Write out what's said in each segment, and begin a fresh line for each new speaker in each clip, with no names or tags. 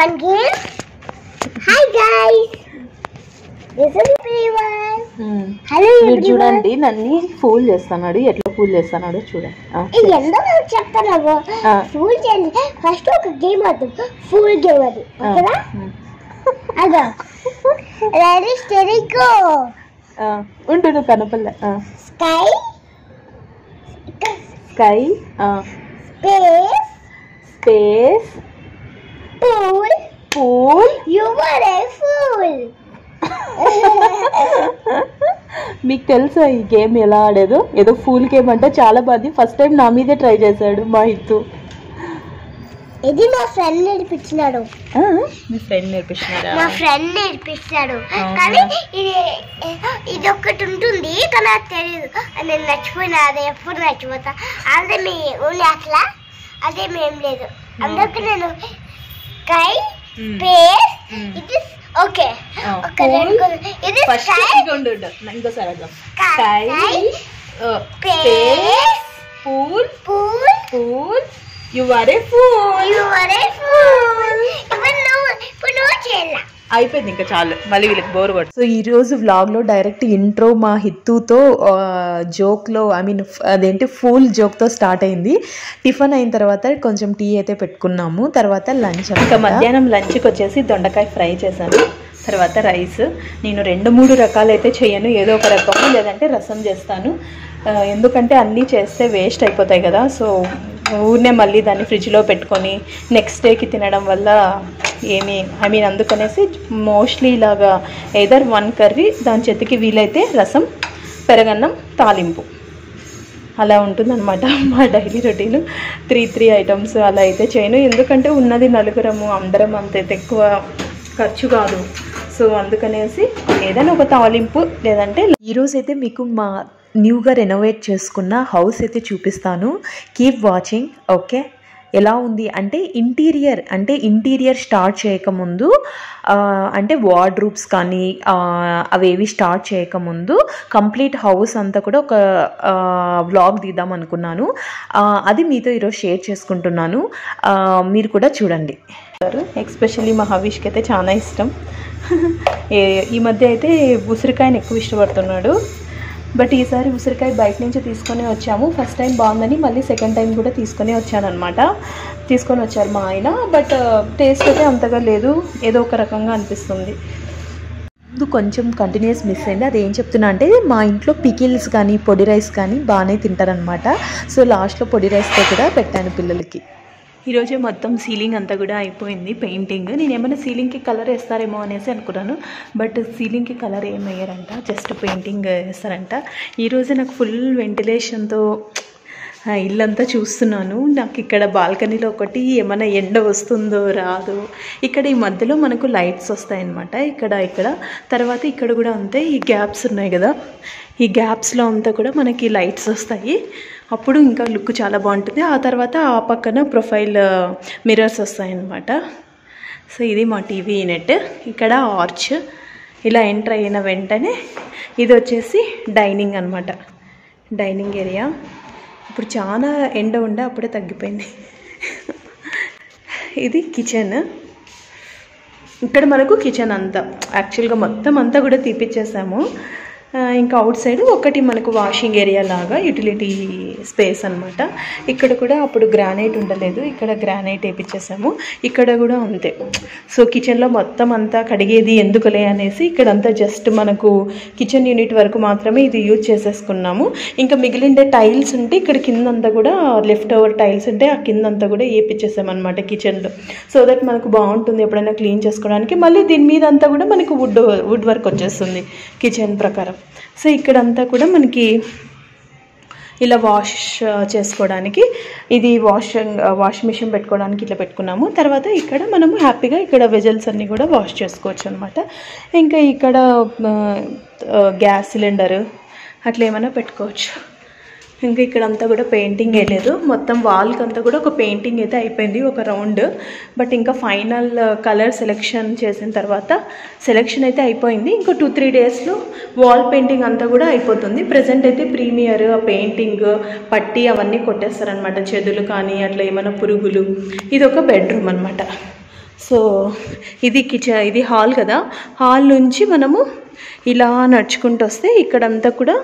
fun game. Hi guys. This is everyone. Hello everyone.
చూడండి నన్ని pool చేస్తున్నాడు. ఎట్లా ఫూల్ చేస్తున్నాడో చూడండి.
ఎందుకు చెప్తాను ఫూల్ చేయండి. ఫస్ట్ ఒక గేమ్ ఆడుతాం. ఫూల్ గేమ్ అది. ఓకేనా? అదో. Ready steady go.
ఉండు కనపల్లె.
Sky
sky
space
space
pool
pool.
You are a fool.
మీకు తెలుసా ఈ గేమ్ ఎలా ఆడేదో? ఏదో ఫూల్ గేమ్ అంటే చాలా బాగుంది. ఫస్ట్ టైం నా మీదే ట్రై చేశాడు మా హిత్తు.
ఇది మా ఫ్రెండ్ నేర్పించినాడు.
మీ ఫ్రెండ్ నేర్పించినాడా?
మా ఫ్రెండ్ నేర్పిస్తాడు. కానీ ఇది ఒకటి ఉంటుంది కానీ నాకు తెలియదు. నేను నచ్చిపోయినా అదే ఎప్పుడు నచ్చిపోతా. అదే మీ ఊళ్ళో అట్లా అదే మేం లేదు. అందుకు నేను స్కై స్పేస్ ఇది ఓకే ఇది
ఇంకోసారి sky
space
pool
pool
pool. You are a fool.
You are a fool. ఇప్పుడు నువ్వు చేయాలా?
అయిపోయింది, ఇంకా చాలు. మళ్ళీ వీళ్ళకి బోర్ కొడు. సో ఈరోజు వ్లాగ్లో డైరెక్ట్ ఇంట్రో మా హిత్తుతో జోక్లో అదేంటి ఫూల్ జోక్తో స్టార్ట్ అయింది. టిఫిన్ అయిన తర్వాత కొంచెం టీ అయితే పెట్టుకున్నాము. తర్వాత లంచ్. ఇంకా మధ్యాహ్నం లంచ్కి వచ్చేసి దొండకాయ ఫ్రై చేశాను. తర్వాత రైస్. నేను 2-3 రకాలైతే చేయను, ఏదో ఒక రకము, లేదంటే రసం చేస్తాను. ఎందుకంటే అన్నీ చేస్తే వేస్ట్ అయిపోతాయి కదా. సో ఊరినే మళ్ళీ దాన్ని ఫ్రిడ్జ్లో పెట్టుకొని నెక్స్ట్ డేకి తినడం వల్ల అందుకనేసి మోస్ట్లీ ఇలాగా ఏదర్ 1 కర్రీ, దాని చేతికి వీలైతే రసం, పెరగన్నం, తాలింపు అలా ఉంటుందన్నమాట మా డైలీ రొటీన్. 3 ఐటమ్స్ అలా అయితే చేయను. ఎందుకంటే ఉన్నది నలుగురము, అందరం అంత ఎక్కువ ఖర్చు కాదు. సో అందుకనేసి ఏదైనా ఒక తాలింపు, లేదంటే ఈరోజు అయితే మీకు మా న్యూగా రెనోవేట్ చేసుకున్న హౌస్ అయితే చూపిస్తాను. Keep watching. ఓకే, ఎలా ఉంది అంటే ఇంటీరియర్ స్టార్ట్ చేయకముందు, అంటే వార్డ్రూబ్స్ కానీ అవేవి స్టార్ట్ చేయకముందు కంప్లీట్ హౌస్ అంతా కూడా ఒక వ్లాగ్ తీద్దాం అనుకున్నాను. అది మీతో ఈరోజు షేర్ చేసుకుంటున్నాను. మీరు కూడా చూడండి. ఎస్పెషల్లీ మా హవీష్కి అయితే చాలా ఇష్టం. ఈ మధ్య అయితే ఉసిరికాయని ఎక్కువ ఇష్టపడుతున్నాడు. బట్ ఈసారి ఉసిరికాయ బయట నుంచి తీసుకొని వచ్చాము. ఫస్ట్ టైం బాగుందని మళ్ళీ సెకండ్ టైం కూడా తీసుకొని వచ్చారు మా ఆయన. బట్ టేస్ట్ అయితే అంతగా లేదు, ఏదో ఒక రకంగా అనిపిస్తుంది. కొంచెం కంటిన్యూస్ మిస్ అయింది. అది ఏం చెప్తున్నా అంటే మా ఇంట్లో పికిల్స్ కానీ పొడి రైస్ కానీ బాగానే తింటారనమాట. సో లాస్ట్లో పొడి రైస్తో కూడా పెట్టాను పిల్లలకి. ఈరోజే మొత్తం సీలింగ్ అంతా కూడా అయిపోయింది, పెయింటింగ్. నేను ఏమైనా సీలింగ్కి కలర్ వేస్తారేమో అనేసి అనుకున్నాను. బట్ సీలింగ్కి కలర్ ఏం వేయరంట, జస్ట్ పెయింటింగ్ వేస్తారంట. ఈరోజు నాకు ఫుల్ వెంటిలేషన్తో ఇల్లంతా చూస్తున్నాను. నాకు ఇక్కడ బాల్కనీలో ఒకటి ఏమైనా ఎండ వస్తుందో రాదో. ఇక్కడ ఈ మధ్యలో మనకు లైట్స్ వస్తాయన్నమాట, ఇక్కడ తర్వాత ఇక్కడ కూడా అంతే. ఈ గ్యాప్స్ ఉన్నాయి కదా, ఈ గ్యాప్స్లో అంతా కూడా మనకి లైట్స్ వస్తాయి. అప్పుడు ఇంకా లుక్ చాలా బాగుంటుంది. ఆ తర్వాత ఆ పక్కన ప్రొఫైల్ మిర్రర్స్ వస్తాయన్నమాట. సో ఇది మా టీవీ యూనిట్. ఇక్కడ ఆర్చ్. ఇలా ఎంటర్ అయిన వెంటనే ఇది వచ్చేసి డైనింగ్ అనమాట, డైనింగ్ ఏరియా. ఇప్పుడు చాలా ఎండ ఉండే, అప్పుడే తగ్గిపోయింది. ఇది కిచెన్. ఇక్కడ మనకు కిచెన్ అంతా యాక్చువల్గా మొత్తం అంతా కూడా తీపిచ్చేసాము. ఇంకా అవుట్ సైడ్ ఒకటి మనకు వాషింగ్ ఏరియా లాగా యూటిలిటీ స్పేస్ అనమాట. ఇక్కడ కూడా అప్పుడు గ్రానైట్ ఉండలేదు, ఇక్కడ గ్రానైట్ వేయించేసాము. ఇక్కడ కూడా అంతే. సో కిచెన్లో మొత్తం అంతా కడిగేది ఎందుకులే అనేసి ఇక్కడంతా జస్ట్ మనకు కిచెన్ యూనిట్ వరకు మాత్రమే ఇది యూజ్ చేసేసుకున్నాము. ఇంకా మిగిలిండే టైల్స్ ఉంటే ఇక్కడ కిందంతా కూడా లెఫ్ట్ ఓవర్ టైల్స్ ఉంటే ఆ కిందంతా కూడా వేయించేసామన్నమాట కిచెన్లో. సో దట్ మనకు బాగుంటుంది ఎప్పుడైనా క్లీన్ చేసుకోవడానికి. మళ్ళీ దీని మీద అంతా కూడా మనకు వుడ్ వర్క్ వచ్చేస్తుంది కిచెన్ ప్రకారం. సో ఇక్కడంతా కూడా మనకి ఇలా వాష్ చేసుకోవడానికి ఇది వాష్ మిషన్ పెట్టుకోవడానికి ఇట్లా పెట్టుకున్నాము. తర్వాత ఇక్కడ మనము హ్యాపీగా ఇక్కడ వెజల్స్ అన్నీ కూడా వాష్ చేసుకోవచ్చు అనమాట. ఇంకా ఇక్కడ గ్యాస్ సిలిండరు అట్లా ఏమైనా పెట్టుకోవచ్చు. ఇంకా ఇక్కడంతా కూడా పెయింటింగ్ వేయలేదు, మొత్తం వాల్కి అంతా కూడా ఒక పెయింటింగ్ అయితే అయిపోయింది, ఒక రౌండ్. బట్ ఇంకా ఫైనల్ కలర్ సెలెక్షన్ చేసిన తర్వాత సెలెక్షన్ అయితే అయిపోయింది. ఇంకా 2-3 డేస్లో వాల్ పెయింటింగ్ అంతా కూడా అయిపోతుంది. ప్రజెంట్ అయితే ప్రీమియర్ పెయింటింగ్ పట్టి అవన్నీ కొట్టేస్తారనమాట, చెదులు కానీ అట్లా ఏమైనా పురుగులు. ఇది ఒక బెడ్రూమ్ అనమాట. సో ఇది కిచెన్, ఇది హాల్ కదా. హాల్ నుంచి మనము ఇలా నడుచుకుంటూ వస్తే ఇక్కడంతా కూడా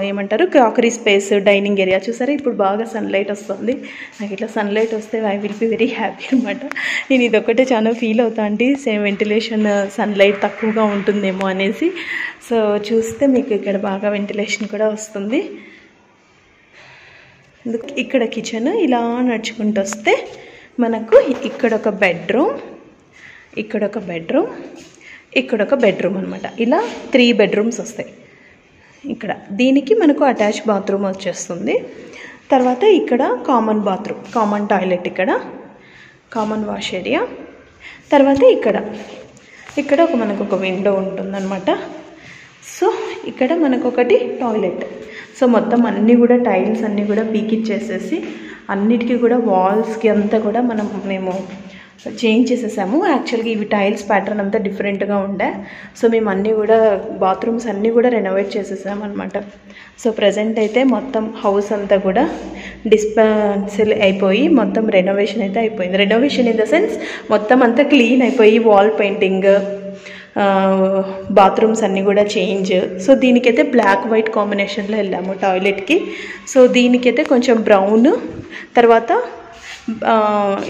ఏమంటారు క్రాకరీ స్పేస్, డైనింగ్ ఏరియా. చూసారా ఇప్పుడు బాగా సన్లైట్ వస్తుంది. నాకు ఇట్లా సన్లైట్ వస్తే I will be very happy అనమాట. నేను ఇదొక్కటే చాలా ఫీల్ అవుతా అండి, సేమ్ వెంటిలేషన్ సన్లైట్ తక్కువగా ఉంటుందేమో అనేసి. సో చూస్తే మీకు ఇక్కడ బాగా వెంటిలేషన్ కూడా వస్తుంది. ఇక్కడ కిచెన్ ఇలా నడుచుకుంటూ వస్తే మనకు ఇక్కడ ఒక బెడ్రూమ్, ఇక్కడ ఒక బెడ్రూమ్, ఇక్కడ ఒక బెడ్రూమ్ అనమాట. ఇలా 3 బెడ్రూమ్స్ వస్తాయి ఇక్కడ. దీనికి మనకు అటాచ్ బాత్రూమ్ వచ్చేస్తుంది. తర్వాత ఇక్కడ కామన్ బాత్రూమ్, కామన్ టాయిలెట్, ఇక్కడ కామన్ వాష్ ఏరియా. తర్వాత ఇక్కడ మనకు ఒక విండో ఉంటుందన్నమాట. సో ఇక్కడ మనకు ఒకటి టాయిలెట్. సో మొత్తం అన్నీ కూడా టైల్స్ అన్నీ కూడా పీకిచ్చేసేసి అన్నిటికీ కూడా వాల్స్కి అంతా కూడా మేము చేంజ్ చేసేసాము. యాక్చువల్గా ఇవి టైల్స్ ప్యాటర్న్ అంతా డిఫరెంట్గా ఉండే. సో మేము అన్నీ కూడా బాత్రూమ్స్ అన్నీ కూడా రెనోవేట్ చేసేసాము అనమాట. సో ప్రజెంట్ అయితే మొత్తం హౌస్ అంతా కూడా డిస్పెన్సిల్ అయిపోయి మొత్తం రెనోవేషన్ అయితే అయిపోయింది. రెనోవేషన్ ఇన్ ద సెన్స్ మొత్తం అంతా క్లీన్ అయిపోయి వాల్ పెయింటింగ్, బాత్రూమ్స్ అన్నీ కూడా చేంజ్. సో దీనికైతే బ్లాక్ వైట్ కాంబినేషన్లో వెళ్ళాము టాయిలెట్కి. సో దీనికైతే కొంచెం బ్రౌన్, తర్వాత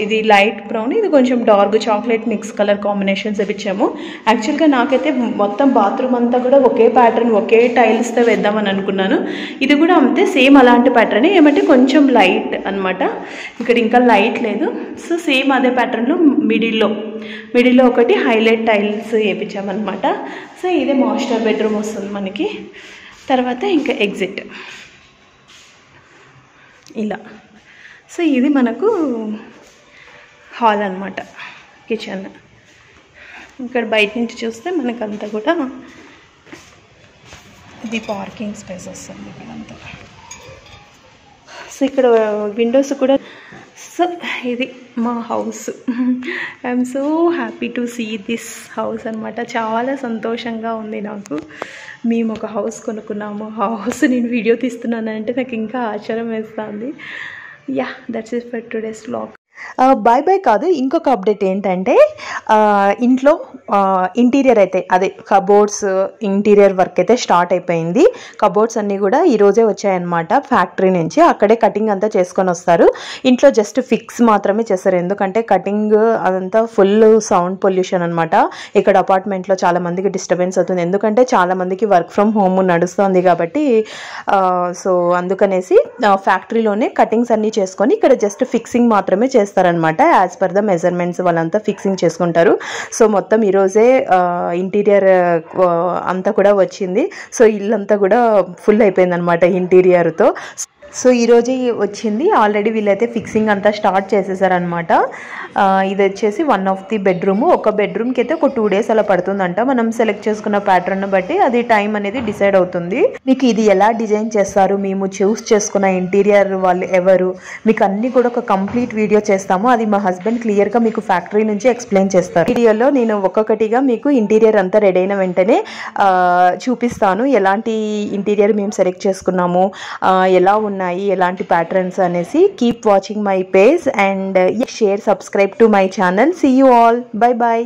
ఇది లైట్ బ్రౌన్, ఇది కొంచెం dark chocolate mix colour combinations ఇచ్చాము. యాక్చువల్గా నాకైతే మొత్తం బాత్రూమ్ అంతా కూడా ఒకే ప్యాటర్న్, ఒకే టైల్స్తో వేద్దామని అనుకున్నాను. ఇది కూడా అంతే, సేమ్ అలాంటి ప్యాటర్నే, ఏమంటే కొంచెం లైట్ అనమాట. ఇక్కడ ఇంకా లైట్ లేదు. సో సేమ్ అదే ప్యాటర్న్లో మిడిల్లో ఒకటి హైలైట్ టైల్స్ వేయించామన్నమాట. సో ఇదే మాస్టర్ బెడ్రూమ్ వస్తుంది మనకి. తర్వాత ఇంకా ఎగ్జిట్ ఇలా. సో ఇది మనకు హాల్ అనమాట, కిచెన్. ఇక్కడ బయట నుంచి చూస్తే మనకంతా కూడా ఇది పార్కింగ్ స్పేస్ వస్తుంది ఇక్కడంతా. సో ఇక్కడ విండోస్ కూడా. సో ఇది మా house. I'm so happy to see this house అనమాట. చాలా సంతోషంగా ఉంది నాకు. మేము ఒక హౌస్ కొనుక్కున్నాము, ఆ హౌస్ నేను వీడియో తీస్తున్నానంటే నాకు ఇంకా ఆశ్చర్యం వేస్తుంది. Yeah, that's it for today's vlog.
Bye bye కాదు, ఇంకొక అప్డేట్ ఏంటంటే ఇంట్లో ఇంటీరియర్ అయితే అదే కబోర్డ్స్ ఇంటీరియర్ వర్క్ అయితే స్టార్ట్ అయిపోయింది. కబోర్డ్స్ అన్నీ కూడా ఈరోజే వచ్చాయన్నమాట ఫ్యాక్టరీ నుంచి. అక్కడే కటింగ్ అంతా చేసుకొని వస్తారు. ఇంట్లో జస్ట్ ఫిక్స్ మాత్రమే చేస్తారు, ఎందుకంటే కటింగ్ అదంతా ఫుల్ సౌండ్ పొల్యూషన్ అనమాట. ఇక్కడ అపార్ట్మెంట్లో చాలా మందికి డిస్టర్బెన్స్ అవుతుంది, ఎందుకంటే చాలా మందికి వర్క్ ఫ్రమ్ హోమ్ నడుస్తుంది కాబట్టి. సో అందుకనేసి ఫ్యాక్టరీలోనే కటింగ్స్ అన్నీ చేసుకొని ఇక్కడ జస్ట్ ఫిక్సింగ్ మాత్రమే చేస్తారనమాట. యాజ్ పర్ ద మెజర్మెంట్స్ వాళ్ళంతా ఫిక్సింగ్ చేసుకుంటారు. సో మొత్తం ఈరోజే ఇంటీరియర్ అంతా కూడా వచ్చింది. సో ఇల్లంతా కూడా ఫుల్ అయిపోయింది అనమాట ఇంటీరియర్తో. సో ఈరోజే వచ్చింది. ఆల్రెడీ వీళ్ళైతే ఫిక్సింగ్ అంతా స్టార్ట్ చేసేసారనమాట. ఇది వచ్చేసి వన్ ఆఫ్ ది బెడ్రూమ్. ఒక బెడ్రూమ్కి అయితే ఒక 2 days అలా పడుతుందంట. మనం సెలెక్ట్ చేసుకున్న ప్యాటర్న్ బట్టి అది టైం అనేది డిసైడ్ అవుతుంది. మీకు ఇది ఎలా డిజైన్ చేస్తారు, మేము చూస్ చేసుకున్న ఇంటీరియర్ వాళ్ళు ఎవరు, మీకు అన్ని కూడా ఒక కంప్లీట్ వీడియో చేస్తాము. అది మా హస్బెండ్ క్లియర్గా మీకు ఫ్యాక్టరీ నుంచి ఎక్స్ప్లెయిన్ చేస్తారు. వీడియోలో నేను ఒక్కొక్కటిగా మీకు ఇంటీరియర్ అంతా రెడీ అయిన వెంటనే చూపిస్తాను. ఎలాంటి ఇంటీరియర్ మేము సెలెక్ట్ చేసుకున్నాము, ఎలా ఉన్నాయి, ఎలాంటి ప్యాటర్న్స్ అనేసి. Keep watching my page and share, subscribe to my channel. See you all. Bye bye.